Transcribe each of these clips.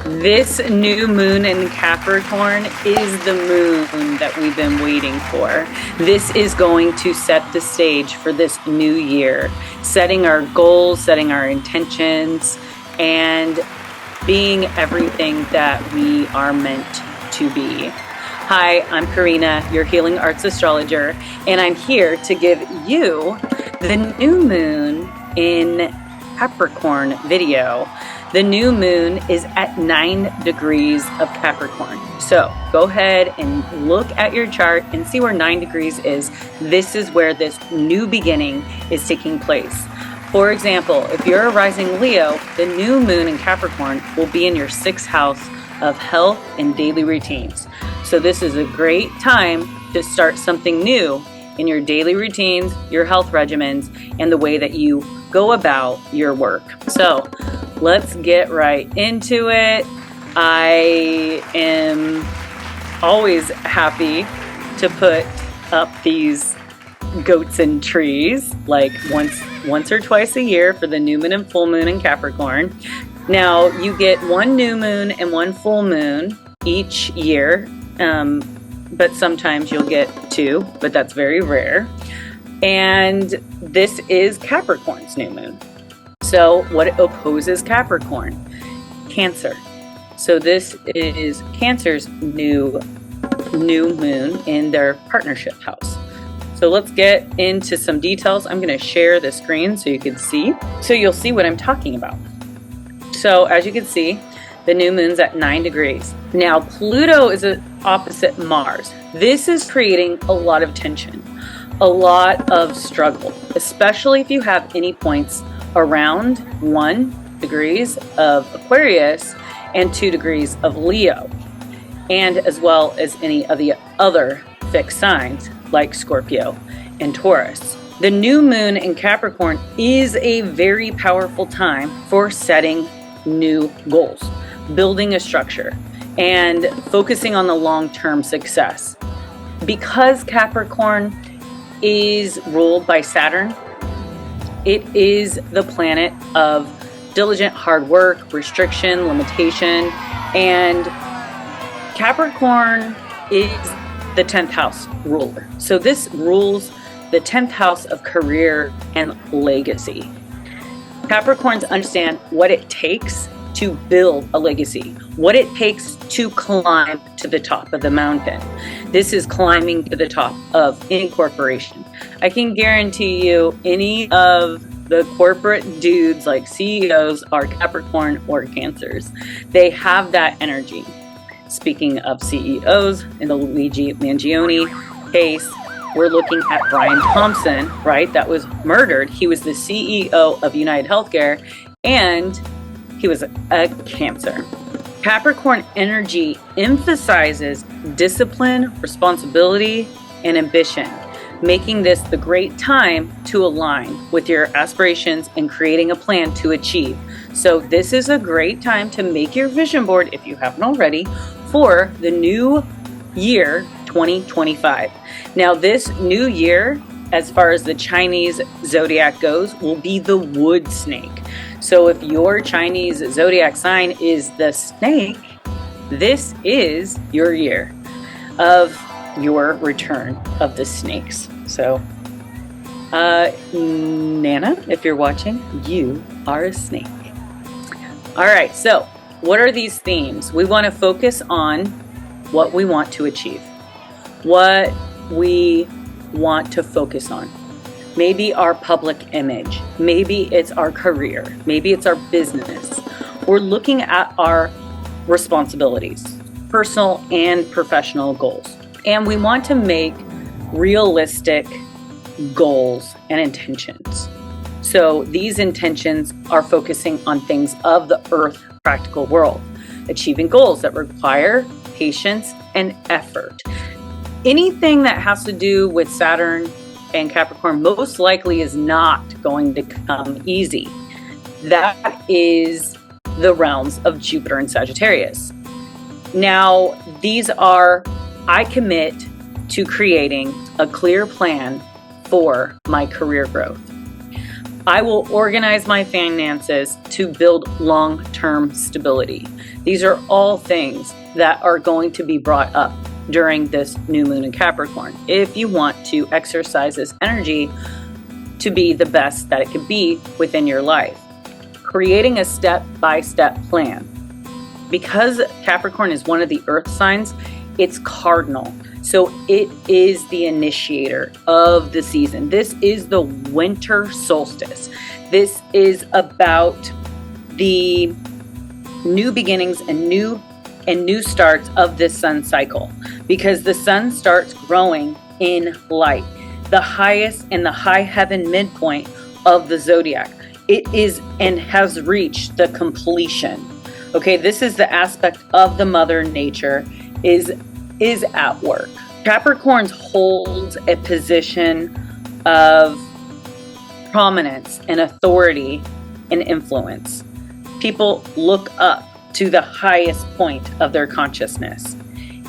This new moon in Capricorn is the moon that we've been waiting for. This is going to set the stage for this new year, setting our goals, setting our intentions, and being everything that we are meant to be. Hi, I'm Karina, your Healing Arts Astrologer, and I'm here to give you the new moon in Capricorn video. The new moon is at 9 degrees of Capricorn. So go ahead and look at your chart and see where 9 degrees is. This is where this new beginning is taking place. For example, if you're a rising Leo, the new moon in Capricorn will be in your 6th house of health and daily routines. So this is a great time to start something new in your daily routines, your health regimens, and the way that you go about your work. So let's get right into it. I am always happy to put up these goats and trees like once or twice a year for the new moon and full moon in Capricorn. Now you get one new moon and one full moon each year, but sometimes you'll get 2, but that's very rare. And this is Capricorn's new moon. So what opposes Capricorn? Cancer. So this is Cancer's new moon in their partnership house. So let's get into some details. I'm going to share the screen so you can see. So you'll see what I'm talking about. So as you can see, the new moon's at 9 degrees. Now Pluto is opposite Mars. This is creating a lot of tension, a lot of struggle, especially if you have any points around 1 degrees of Aquarius and 2 degrees of Leo, and as well as any of the other fixed signs like Scorpio and Taurus. The new moon in Capricorn is a very powerful time for setting new goals, building a structure, and focusing on the long-term success. Because Capricorn is ruled by Saturn, it is the planet of diligent hard work, restriction, limitation, and Capricorn is the 10th house ruler. So this rules the 10th house of career and legacy. Capricorns understand what it takes to build a legacy, what it takes to climb to the top of the mountain. This is climbing to the top of any corporation. I can guarantee you any of the corporate dudes like CEOs are Capricorn or Cancers. They have that energy. Speaking of CEOs, in the Luigi Mangione case, we're looking at Brian Thompson, right? That was murdered. He was the CEO of United Healthcare, and he was a Cancer. Capricorn energy emphasizes discipline, responsibility, and ambition, making this the great time to align with your aspirations and creating a plan to achieve. So this is a great time to make your vision board, if you haven't already, for the new year 2025. Now this new year, as far as the Chinese zodiac goes, will be the wood snake. So if your Chinese zodiac sign is the snake, this is your year of your return of the snakes. So Nana, if you're watching, you are a snake. All right, so what are these themes? We want to focus on what we want to achieve, what we want to focus on. Maybe our public image, maybe it's our career, maybe it's our business. We're looking at our responsibilities, personal and professional goals. And we want to make realistic goals and intentions. So these intentions are focusing on things of the earth practical world, achieving goals that require patience and effort. Anything that has to do with Saturn and Capricorn most likely is not going to come easy. That is the realms of Jupiter and Sagittarius. Now, these are, I commit to creating a clear plan for my career growth. I will organize my finances to build long-term stability. These are all things that are going to be brought up during this new moon in Capricorn if you want to exercise this energy to be the best that it could be within your life. Creating a step-by-step plan. Because Capricorn is one of the earth signs, it's cardinal. So it is the initiator of the season. This is the winter solstice. This is about the new beginnings and new starts of this sun cycle, because the sun starts growing in light, the highest and the high heaven midpoint of the zodiac. It is and has reached the completion. Okay, this is the aspect of the mother nature is at work. Capricorns holds a position of prominence and authority and influence. People look up to the highest point of their consciousness.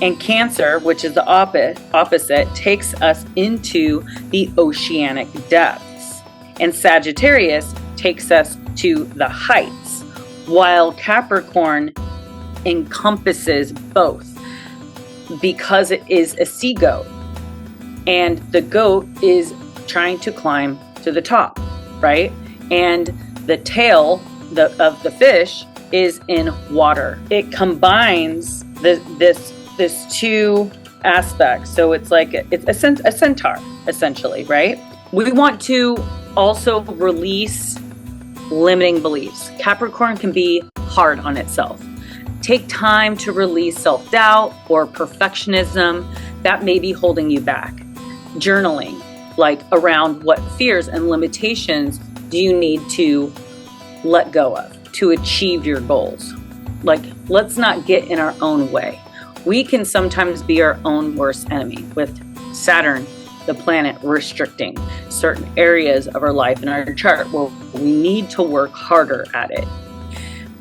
And Cancer, which is the opposite, takes us into the oceanic depths. And Sagittarius takes us to the heights, while Capricorn encompasses both, because it is a sea goat, and the goat is trying to climb to the top, right? And the tail of the fish is in water. It combines this two aspects. So it's like it's a centaur, essentially, right? We want to also release limiting beliefs. Capricorn can be hard on itself. Take time to release self-doubt or perfectionism that may be holding you back. Journaling, like around what fears and limitations do you need to let go of to achieve your goals. Like, let's not get in our own way. We can sometimes be our own worst enemy, with Saturn, the planet, restricting certain areas of our life in our chart where we need to work harder at it.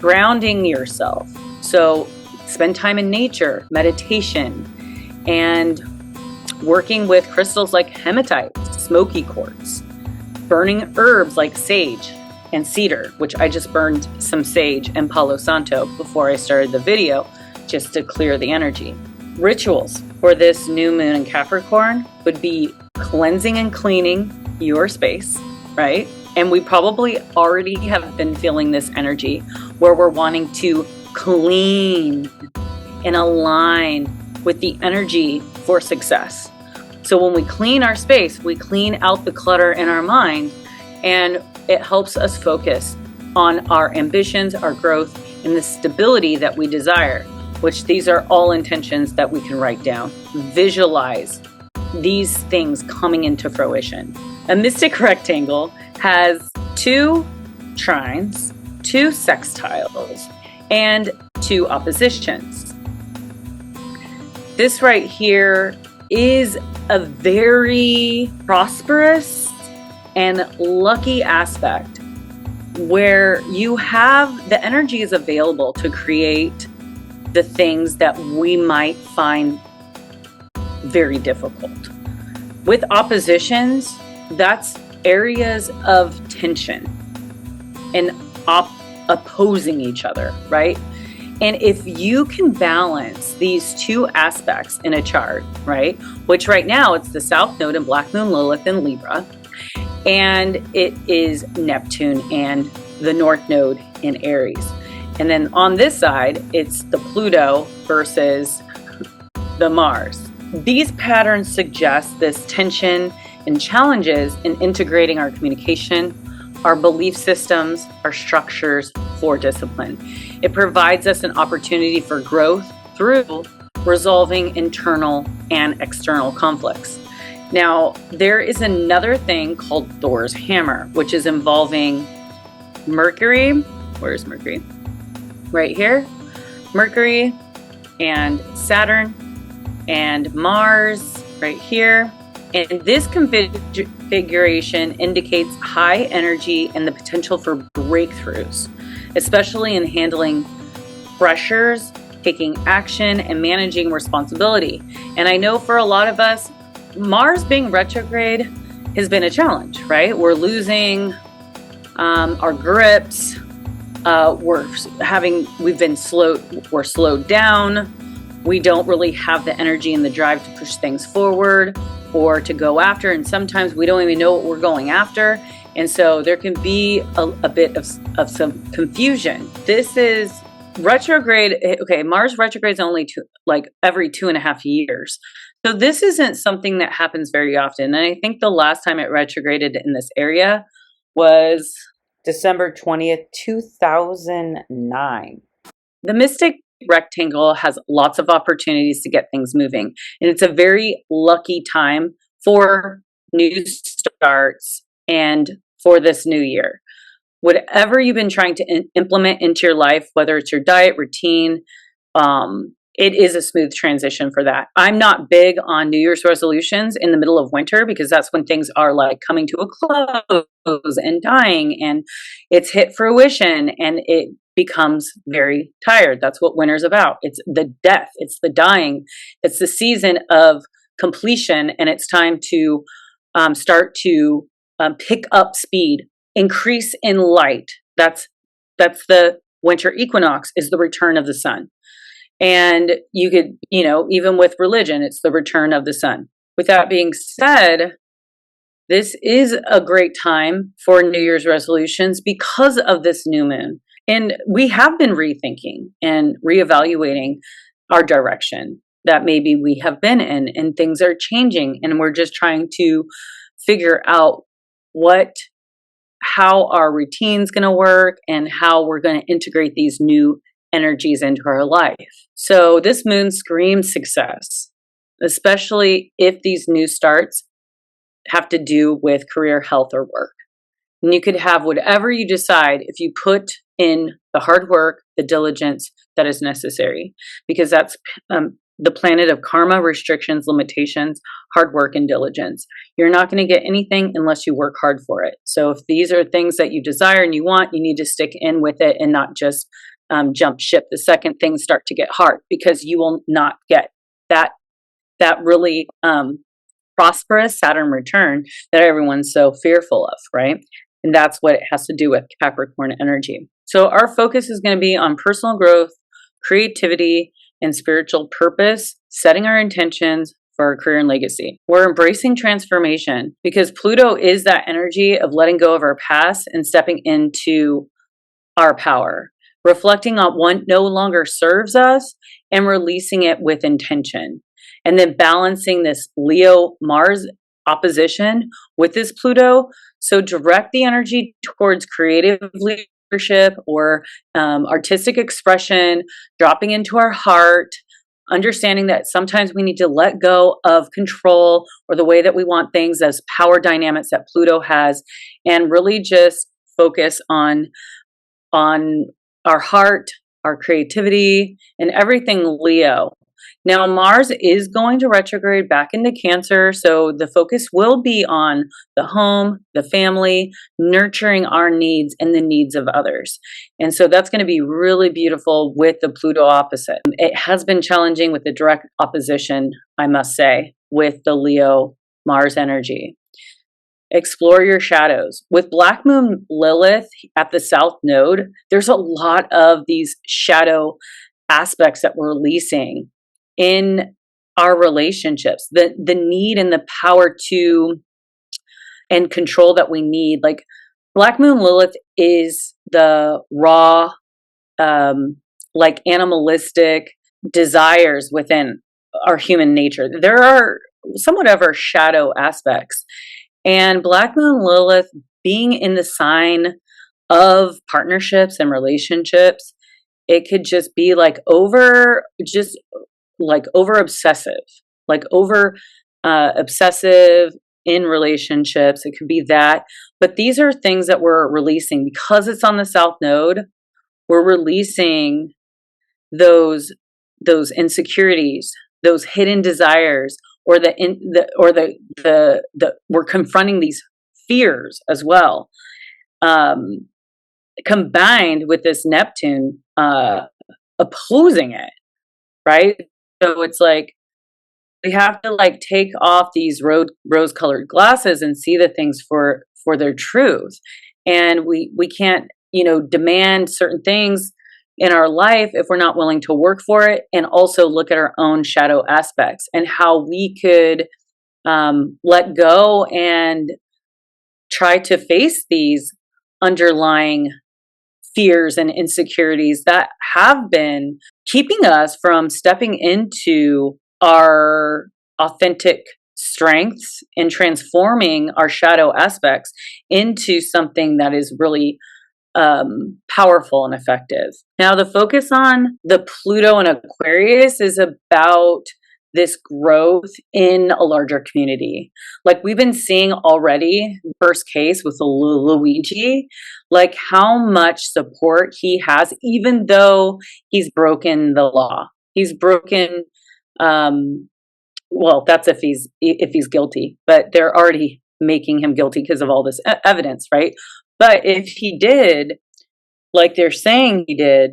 Grounding yourself. So spend time in nature, meditation, and working with crystals like hematite, smoky quartz, burning herbs like sage and cedar, which I just burned some sage and Palo Santo before I started the video, just to clear the energy. Rituals for this new moon in Capricorn would be cleansing and cleaning your space, right? And we probably already have been feeling this energy where we're wanting to clean and align with the energy for success. So when we clean our space, we clean out the clutter in our mind, and it helps us focus on our ambitions, our growth, and the stability that we desire, which these are all intentions that we can write down. Visualize these things coming into fruition. A mystic rectangle has 2 trines, 2 sextiles, and 2 oppositions. This right here is a very prosperous and lucky aspect where you have the energy is available to create the things that we might find very difficult. With oppositions, that's areas of tension and opposing each other, right? And if you can balance these 2 aspects in a chart, right, which right now it's the South Node in Black Moon Lilith in Libra, and it is Neptune and the North Node in Aries. And then on this side, it's the Pluto versus the Mars. These patterns suggest this tension and challenges in integrating our communication, our belief systems, our structures for discipline. It provides us an opportunity for growth through resolving internal and external conflicts. Now, there is another thing called Thor's hammer, which is involving Mercury. Where's Mercury? Right here. Mercury and Saturn and Mars right here. And this configuration indicates high energy and the potential for breakthroughs, especially in handling pressures, taking action, and managing responsibility. And I know for a lot of us, Mars being retrograde has been a challenge, right? We're losing Our grips, we're slowed down. We don't really have the energy and the drive to push things forward or to go after. And sometimes we don't even know what we're going after. And so there can be a bit of some confusion. This is retrograde. Okay, Mars retrograde is only every 2.5 years. So this isn't something that happens very often. And I think the last time it retrograded in this area was December 20th, 2009. The Mystic Rectangle has lots of opportunities to get things moving. And it's a very lucky time for new starts and for this new year. Whatever you've been trying to implement into your life, whether it's your diet, routine, it is a smooth transition for that. I'm not big on New Year's resolutions in the middle of winter because that's when things are like coming to a close and dying and it's hit fruition and it becomes very tired. That's what winter's about. It's the death, it's the dying, it's the season of completion, and it's time to start to pick up speed, increase in light. That's the winter equinox, is the return of the sun. And you could, even with religion, it's the return of the sun. With that being said, this is a great time for New Year's resolutions because of this new moon. And we have been rethinking and reevaluating our direction that maybe we have been in, and things are changing. And we're just trying to figure out how our routine's going to work and how we're going to integrate these new energies into our life. So this moon screams success, especially if these new starts have to do with career, health, or work. And you could have whatever you decide if you put in the hard work, the diligence that is necessary, because that's the planet of karma, restrictions, limitations, hard work, and diligence. You're not going to get anything unless you work hard for it. So if these are things that you desire and you want, you need to stick in with it and not just jump ship the second things start to get hard, because you will not get that really prosperous Saturn return that everyone's so fearful of, right? And that's what it has to do with Capricorn energy. So our focus is going to be on personal growth, creativity, and spiritual purpose, setting our intentions for our career and legacy. We're embracing transformation because Pluto is that energy of letting go of our past and stepping into our power, reflecting on what no longer serves us and releasing it with intention. And then balancing this Leo-Mars opposition with this Pluto. So direct the energy towards creative leadership or artistic expression, dropping into our heart, understanding that sometimes we need to let go of control or the way that we want things as power dynamics that Pluto has, and really just focus on our heart, our creativity, and everything Leo. Now, Mars is going to retrograde back into Cancer, so the focus will be on the home, the family, nurturing our needs and the needs of others. And so that's going to be really beautiful with the Pluto opposite. It has been challenging with the direct opposition, I must say, with the Leo-Mars energy. Explore your shadows. With Black Moon Lilith at the South Node, there's a lot of these shadow aspects that we're releasing in our relationships, the need and the power to and control that we need. Like Black Moon Lilith is the raw, like animalistic desires within our human nature. There are somewhat of our shadow aspects, and Black Moon Lilith being in the sign of partnerships and relationships, it could just be like over obsessive, obsessive in relationships. It could be that, but these are things that we're releasing because it's on the South Node. We're releasing those insecurities, those hidden desires, or we're confronting these fears as well, combined with this Neptune opposing it, right? So it's like we have to take off these rose-colored glasses and see the things for their truth. and we can't, you know, demand certain things in our life if we're not willing to work for it, and also look at our own shadow aspects and how we could let go and try to face these underlying fears and insecurities that have been keeping us from stepping into our authentic strengths and transforming our shadow aspects into something that is really powerful and effective. Now, the focus on the Pluto and Aquarius is about this growth in a larger community. Like we've been seeing already, first case with Luigi, like how much support he has, even though he's broken the law. He's broken, well, that's if he's guilty, but they're already making him guilty because of all this evidence, right? But if he did, like they're saying he did,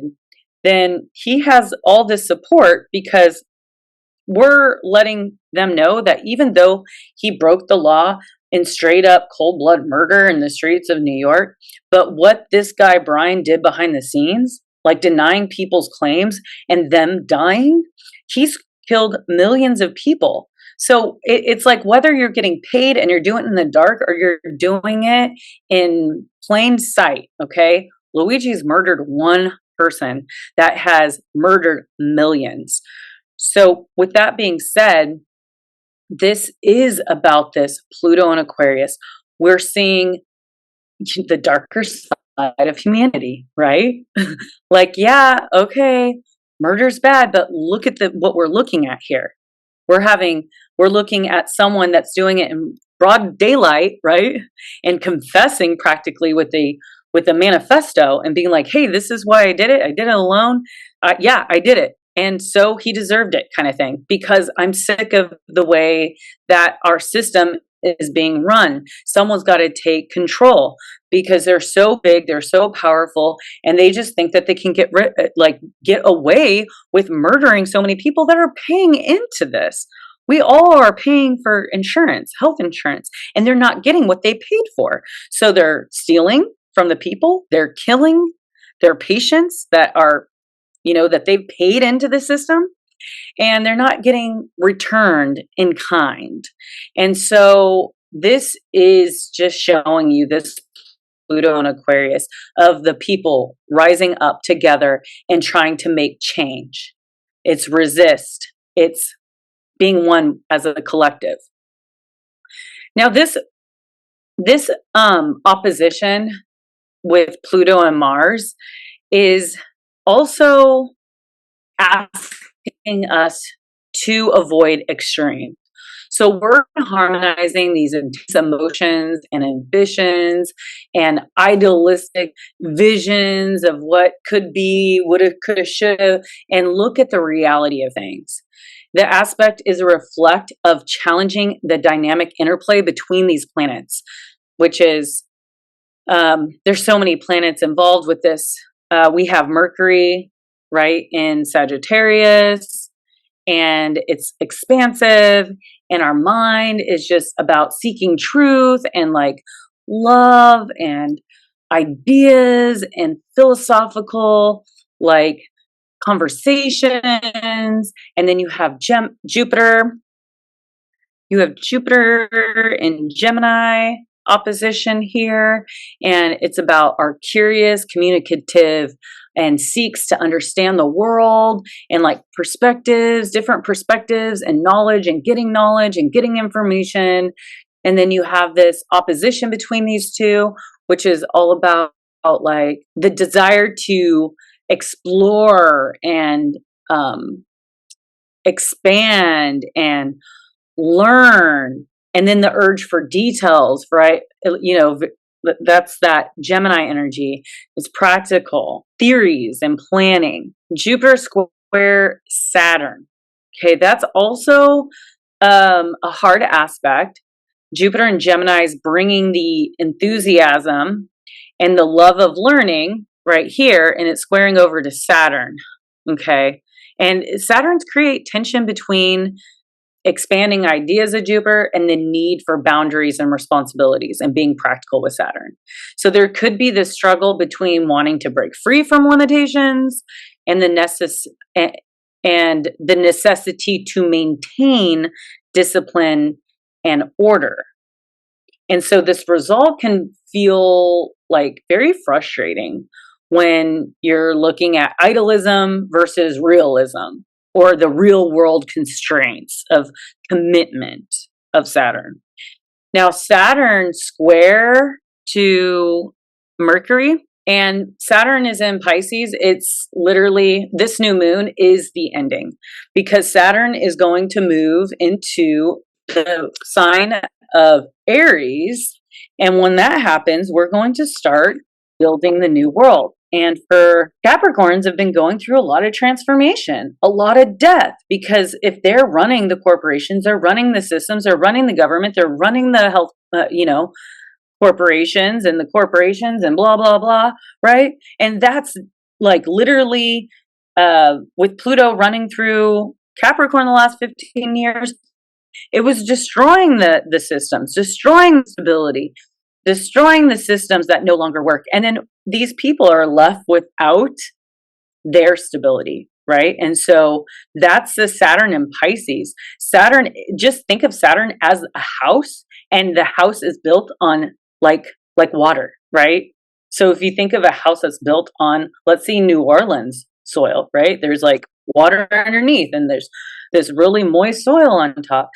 then he has all this support because we're letting them know that even though he broke the law in straight up cold blood murder in the streets of New York, but what this guy Brian did behind the scenes, like denying people's claims and them dying, he's killed millions of people. So it's like whether you're getting paid and you're doing it in the dark or you're doing it in plain sight, okay? Luigi's murdered one person that has murdered millions. So with that being said, this is about this Pluto and Aquarius. We're seeing the darker side of humanity, right? Like, yeah, okay, murder's bad, but look at what we're looking at here. We're looking at someone that's doing it in broad daylight, right? And confessing practically with a manifesto and being like, hey, this is why I did it. I did it alone. Yeah, I did it. And so he deserved it, kind of thing, because I'm sick of the way that our system is being run. Someone's got to take control because they're so big, they're so powerful, and they just think that they can get away with murdering so many people that are paying into this. We all are paying for insurance, health insurance, and they're not getting what they paid for. So they're stealing from the people, they're killing their patients that are, you know, that they've paid into the system, and they're not getting returned in kind. And so this is just showing you this Pluto and Aquarius of the people rising up together and trying to make change. It's resist. It's being one as a collective. Now this opposition with Pluto and Mars is also asking us to avoid extreme. So we're harmonizing these intense emotions and ambitions and idealistic visions of what could be, woulda, coulda, shoulda, and look at the reality of things. The aspect is a reflect of challenging the dynamic interplay between these planets, which is, there's so many planets involved with this. We have Mercury, right, in Sagittarius, and it's expansive, and our mind is just about seeking truth and like love and ideas and philosophical like conversations. And then you have Jupiter. You have Jupiter in Gemini opposition here, and it's about our curious, communicative, and seeks to understand the world and like perspectives, different perspectives and knowledge and getting information. And then you have this opposition between these two, which is all about like the desire to explore and expand and learn, and then the urge for details, right? You know, that's that Gemini energy. It's practical theories and planning. Jupiter square Saturn. Okay, that's also a hard aspect. Jupiter and Gemini is bringing the enthusiasm and the love of learning right here, and it's squaring over to Saturn. Okay, and Saturns create tension between expanding ideas of Jupiter, and the need for boundaries and responsibilities and being practical with Saturn. So there could be this struggle between wanting to break free from limitations and the necessity to maintain discipline and order. And so this result can feel like very frustrating when you're looking at idealism versus realism, or the real world constraints of commitment of Saturn. Now, Saturn square to Mercury, and Saturn is in Pisces. It's literally, this new moon is the ending, because Saturn is going to move into the sign of Aries. And when that happens, we're going to start building the new world. And for Capricorns have been going through a lot of transformation, a lot of death, because if they're running the corporations, they're running the systems, they're running the government, they're running the health, corporations and the corporations and blah, blah, blah, right? And that's like literally with Pluto running through Capricorn the last 15 years, it was destroying the systems, destroying the stability, destroying the systems that no longer work. And then these people are left without their stability, right? And so that's the Saturn in Pisces. Saturn, just think of Saturn as a house, and the house is built on like water, right? So if you think of a house that's built on, let's see, New Orleans soil, right? There's like water underneath, and there's this really moist soil on top.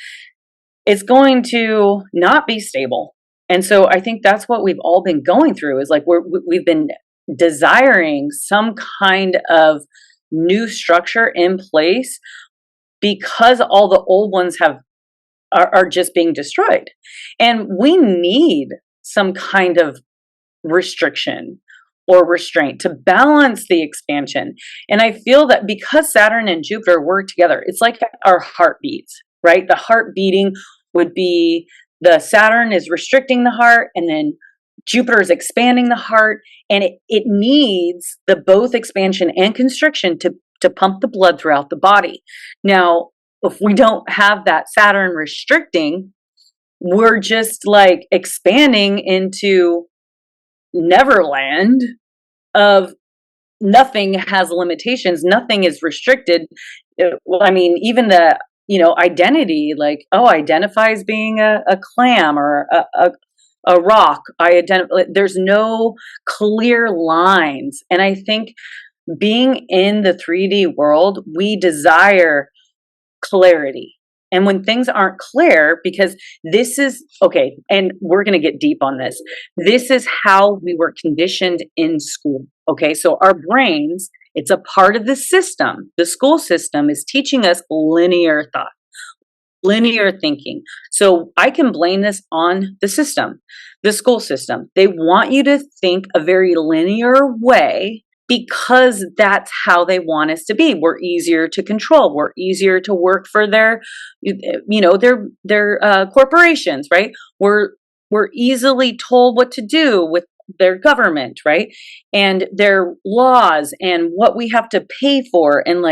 It's going to not be stable. And so I think that's what we've all been going through, is like we've been desiring some kind of new structure in place because all the old ones are just being destroyed. And we need some kind of restriction or restraint to balance the expansion. And I feel that because Saturn and Jupiter work together, it's like our heartbeats, right? The heart beating would be the Saturn is restricting the heart, and then Jupiter is expanding the heart, and it needs the both expansion and constriction to pump the blood throughout the body. Now, if we don't have that Saturn restricting, we're just like expanding into Neverland of nothing has limitations, nothing is restricted. Well, I mean, even the identity, like, identify as being a clam or a rock. There's no clear lines. And I think being in the 3D world, we desire clarity. And when things aren't clear, because this is, okay, and we're going to get deep on this. This is how we were conditioned in school. Okay, so our brains, it's a part of the system. The school system is teaching us linear thought, linear thinking. So I can blame this on the system, the school system. They want you to think a very linear way because that's how they want us to be. We're easier to control. We're easier to work for their corporations, right? We're easily told what to do with their government, right? And their laws and what we have to pay for. And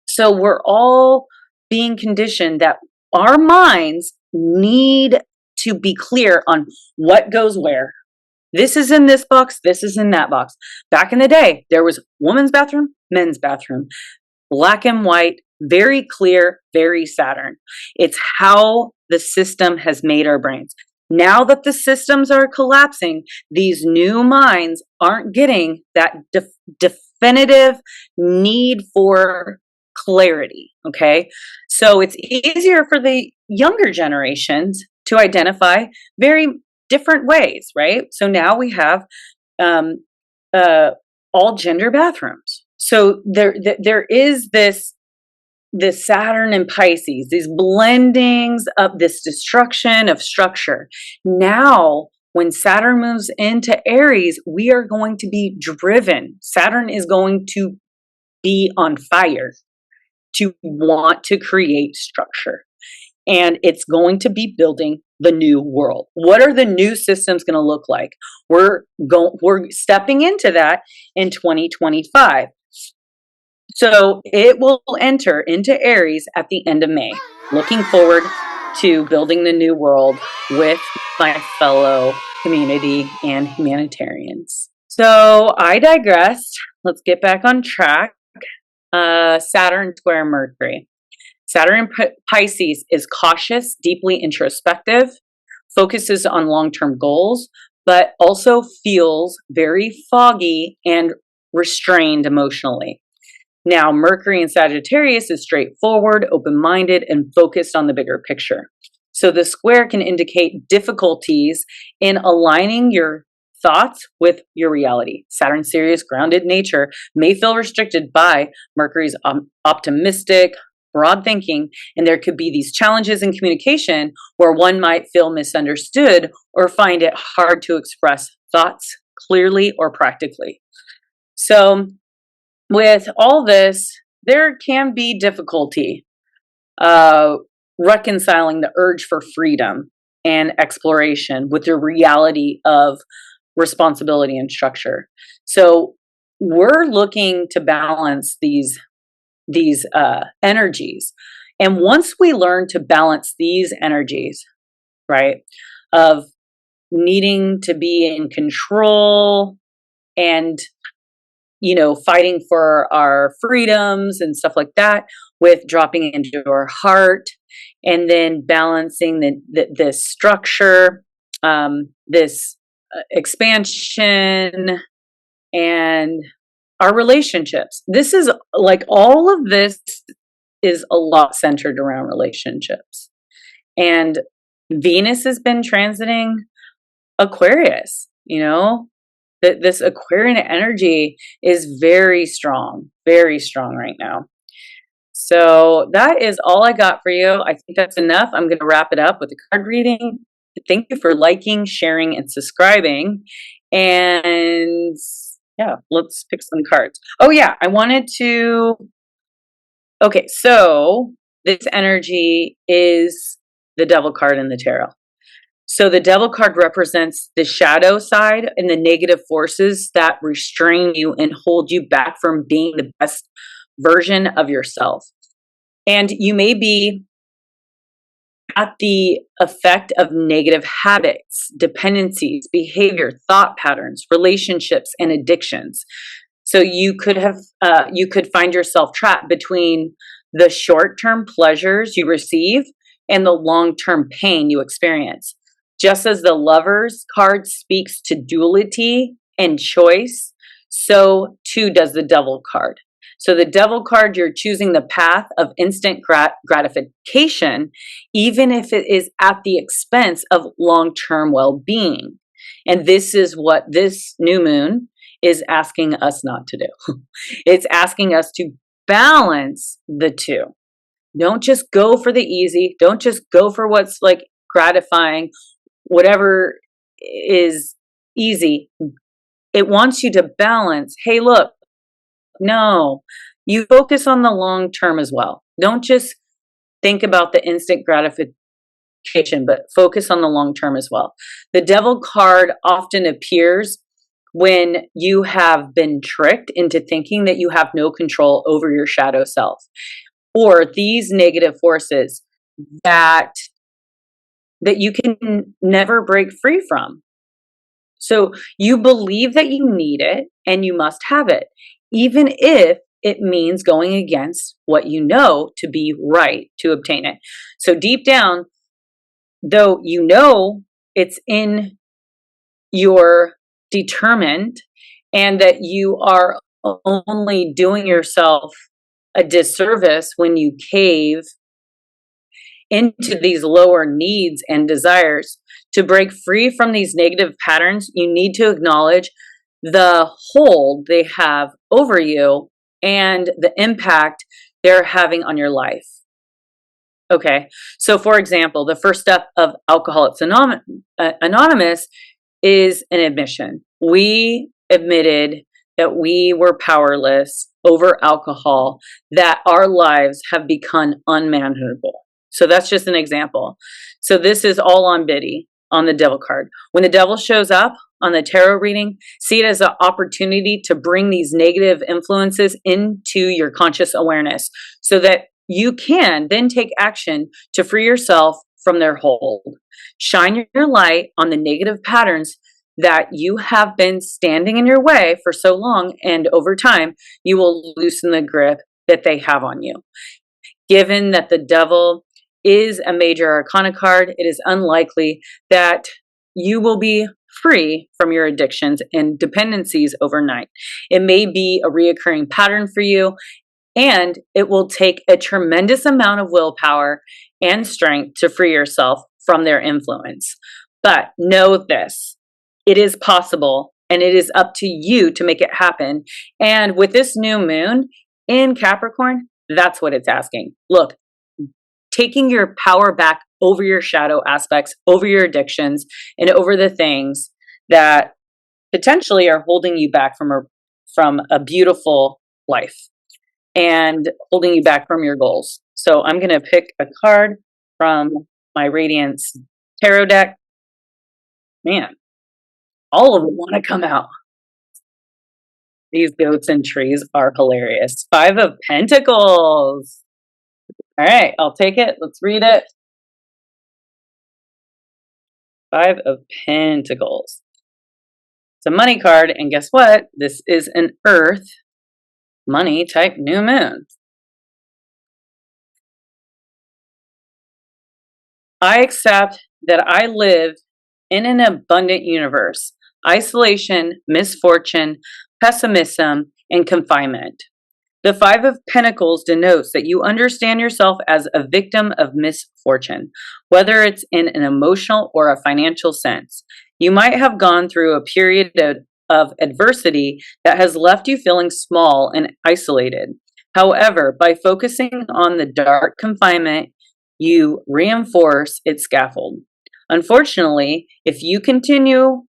so we're all being conditioned that our minds need to be clear on what goes where. This is in this box, this is in that box. Back in the day, there was women's bathroom, men's bathroom, black and white, very clear, very Saturn. It's how the system has made our brains. Now that the systems are collapsing, these new minds aren't getting that definitive need for clarity, okay? So it's easier for the younger generations to identify very different ways, right? So now we have all gender bathrooms. So there is this Saturn and Pisces, these blendings of this destruction of structure. Now, when Saturn moves into Aries, we are going to be driven. Saturn is going to be on fire to want to create structure. And it's going to be building the new world. What are the new systems going to look like? We're stepping into that in 2025. So it will enter into Aries at the end of May. looking forward to building the new world with my fellow community and humanitarians. So I digressed. Let's get back on track. Saturn square Mercury. Saturn in Pisces is cautious, deeply introspective, focuses on long-term goals, but also feels very foggy and restrained emotionally. Now, Mercury in Sagittarius is straightforward, open-minded, and focused on the bigger picture. So the square can indicate difficulties in aligning your thoughts with your reality. Saturn's serious, grounded nature may feel restricted by Mercury's optimistic, broad thinking, and there could be these challenges in communication where one might feel misunderstood or find it hard to express thoughts clearly or practically. So with all this, there can be difficulty reconciling the urge for freedom and exploration with the reality of responsibility and structure. So we're looking to balance these energies. And once we learn to balance these energies, right, of needing to be in control and, you know, fighting for our freedoms and stuff like that, with dropping into our heart, and then balancing this structure, this expansion, and our relationships. This is like, all of this is a lot centered around relationships. And Venus has been transiting Aquarius, you know, this Aquarian energy is very strong right now. So that is all I got for you. I think that's enough. I'm going to wrap it up with a card reading. Thank you for liking, sharing, and subscribing. And yeah, let's pick some cards. Oh yeah, I wanted to, okay, so this energy is the Devil card in the tarot. So the Devil card represents the shadow side and the negative forces that restrain you and hold you back from being the best version of yourself. And you may be at the effect of negative habits, dependencies, behavior, thought patterns, relationships, and addictions. So you could find yourself trapped between the short-term pleasures you receive and the long-term pain you experience. Just as the Lovers card speaks to duality and choice, so too does the Devil card. So the Devil card, you're choosing the path of instant gratification, even if it is at the expense of long-term well-being. And this is what this new moon is asking us not to do. It's asking us to balance the two. Don't just go for the easy. Don't just go for what's like gratifying, whatever is easy. It wants you to balance. Hey, look, no, you focus on the long term as well. Don't just think about the instant gratification, but focus on the long term as well. The Devil card often appears when you have been tricked into thinking that you have no control over your shadow self, or these negative forces that you can never break free from. So you believe that you need it and you must have it, even if it means going against what you know to be right to obtain it. So deep down, though you know it's in your determined and that you are only doing yourself a disservice when you cave into these lower needs and desires. To break free from these negative patterns, you need to acknowledge the hold they have over you and the impact they're having on your life. Okay, so for example, the first step of Alcoholics Anonymous is an admission. We admitted that we were powerless over alcohol, that our lives have become unmanageable. So that's just an example. So this is all on Biddy on the Devil card. When the Devil shows up on the tarot reading, see it as an opportunity to bring these negative influences into your conscious awareness so that you can then take action to free yourself from their hold. Shine your light on the negative patterns that you have been standing in your way for so long, and over time, you will loosen the grip that they have on you. Given that the devil is a major arcana card, it is unlikely that you will be free from your addictions and dependencies overnight. It may be a reoccurring pattern for you, and it will take a tremendous amount of willpower and strength to free yourself from their influence. But know this, it is possible, and it is up to you to make it happen. And with this new moon in Capricorn, that's what it's asking. Look, taking your power back over your shadow aspects, over your addictions, and over the things that potentially are holding you back from a beautiful life and holding you back from your goals. So I'm going to pick a card from my Radiance Tarot deck. Man, all of them want to come out. These goats and trees are hilarious. 5 of Pentacles. All right, I'll take it. Let's read it. 5 of Pentacles. It's a money card, and guess what? This is an earth money type new moon. I accept that I live in an abundant universe. Isolation, misfortune, pessimism, and confinement. The 5 of Pentacles denotes that you understand yourself as a victim of misfortune, whether it's in an emotional or a financial sense. You might have gone through a period of adversity that has left you feeling small and isolated. However, by focusing on the dark confinement, you reinforce its scaffold. Unfortunately, if you continue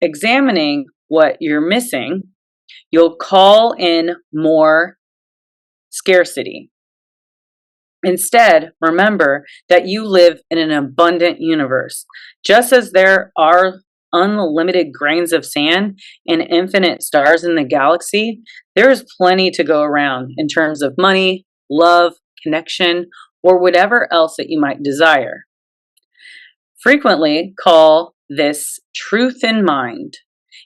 examining what you're missing, you'll call in more scarcity. Instead, remember that you live in an abundant universe. Just as there are unlimited grains of sand and infinite stars in the galaxy, there is plenty to go around in terms of money, love, connection, or whatever else that you might desire. Frequently call this truth in mind.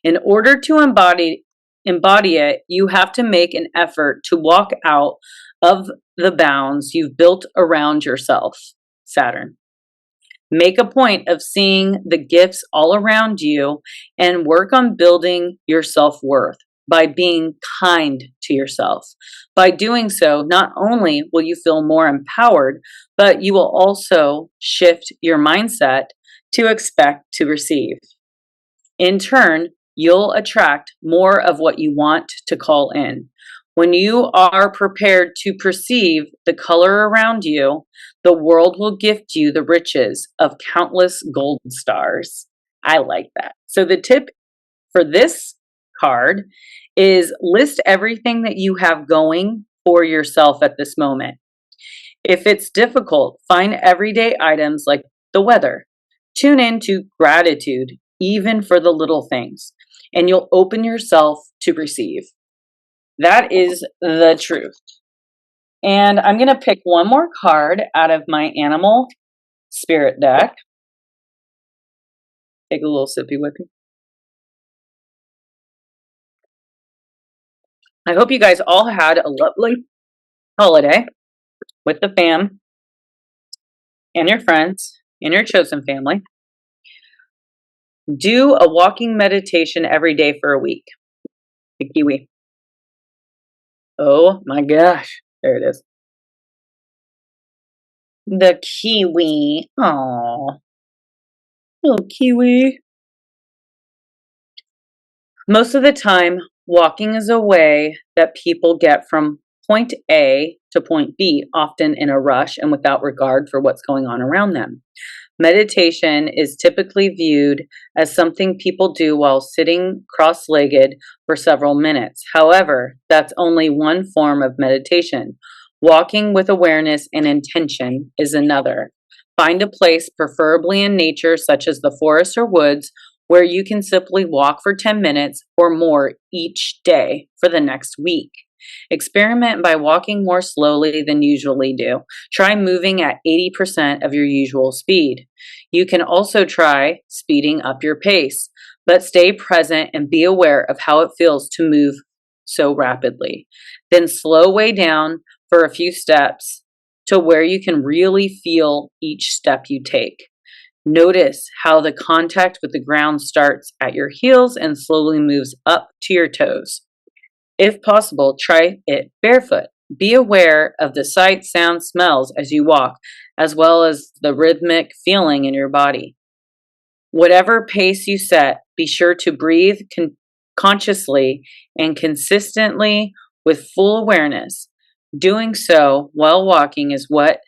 In order to embody it, you have to make an effort to walk out of the bounds you've built around yourself, Saturn. Make a point of seeing the gifts all around you and work on building your self-worth by being kind to yourself. By doing so, not only will you feel more empowered, but you will also shift your mindset to expect to receive. In turn, you'll attract more of what you want to call in. When you are prepared to perceive the color around you, the world will gift you the riches of countless gold stars. I like that. So the tip for this card is list everything that you have going for yourself at this moment. If it's difficult, find everyday items like the weather. Tune into gratitude, even for the little things, and you'll open yourself to receive. That is the truth. And I'm going to pick one more card out of my animal spirit deck. Take a little sippy whippy. I hope you guys all had a lovely holiday with the fam and your friends and your chosen family. Do a walking meditation every day for a week. The kiwi. Oh my gosh. There it is. The kiwi. Aww. Little kiwi. Most of the time, walking is a way that people get from point A to point B, often in a rush and without regard for what's going on around them. Meditation is typically viewed as something people do while sitting cross-legged for several minutes. However, that's only one form of meditation. Walking with awareness and intention is another. Find a place, preferably in nature, such as the forest or woods, where you can simply walk for 10 minutes or more each day for the next week. Experiment by walking more slowly than usually do. Try moving at 80% of your usual speed. You can also try speeding up your pace, but stay present and be aware of how it feels to move so rapidly. Then slow way down for a few steps to where you can really feel each step you take. Notice how the contact with the ground starts at your heels and slowly moves up to your toes. If possible, try it barefoot. Be aware of the sights, sounds, smells as you walk, as well as the rhythmic feeling in your body. Whatever pace you set, be sure to breathe consciously and consistently with full awareness. Doing so while walking is what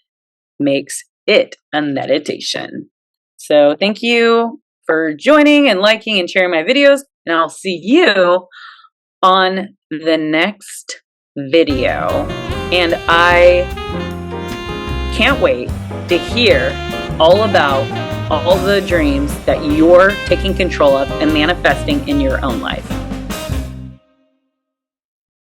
makes it a meditation. So thank you for joining and liking and sharing my videos, and I'll see you on the next video. And I can't wait to hear all about all the dreams that you're taking control of and manifesting in your own life.